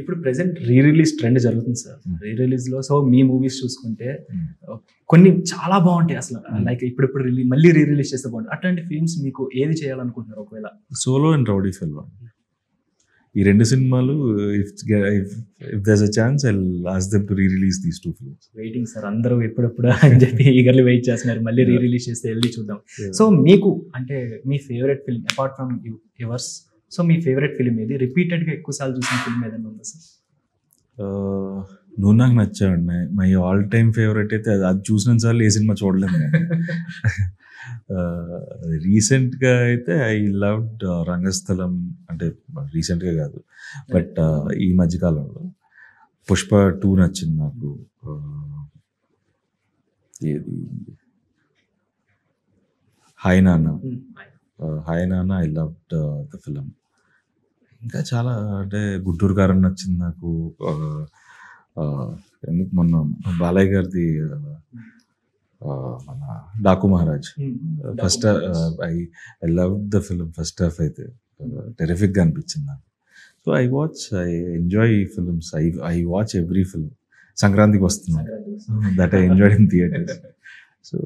ఇప్పుడు present re release trend జరుగుతుంది sir. రీ రిలీజ్లో so మీ movies చూసుకుంటే కొన్ని చాలా బాగుంటాయి అసలు. లైక్ ఇప్పుడు మళ్ళీ రీ రిలీజ్ చేస్తే బాగుంటుంది. అట్లాంటి ఫిల్మ్స్ మీకు ఏది చేయాలనుకుంటున్నారు ఒకవేళ? Solo and rowdy fellow. ఈ రెండు సినిమాలు if there's a chance I will ask them to re release these two films. Waiting sir, అందరూ ఎప్పుడెప్పుడు అని చెప్పి ఈగర్లీ వెయిట్ చేస్తున్నారు. మళ్ళీ రీ రిలీజ్ చేస్తే వెళ్ళి చూద్దాం. సో మీకు అంటే మీ favourite film apart from yours, so మీ ఫేవరెట్ ఫిల్మ్ ఏది? రిపీటెడ్గా ఎక్కువసార్లు చూసిన ఫిల్మ్ ఏదైనా ఉందా సార్? నువ్వు నాకు నచ్చావండి. మై ఆల్ టైమ్ ఫేవరెట్ అయితే అది చూసిన సార్లు ఏ సినిమా చూడలేదు నేను. రీసెంట్గా అయితే ఐ లవ్డ్ రంగస్థలం, అంటే రీసెంట్గా కాదు బట్ ఈ మధ్యకాలంలో పుష్ప 2 నచ్చింది నాకు. ఏది హాయ్ నాన్న ఐ లవ్డ్ ద ఫిలిం. ఇంకా చాలా అంటే గుంటూరు కారం నచ్చింది నాకు. ఎందుకు మొన్న బాలయ్య గారిది మన Daaku Maharaj first I love the film. First half అయితే టెరిఫిక్గా అనిపించింది నాకు. So I enjoy films. I watch every film. సంక్రాంతికి వస్తున్నాను that I enjoy in theatres. So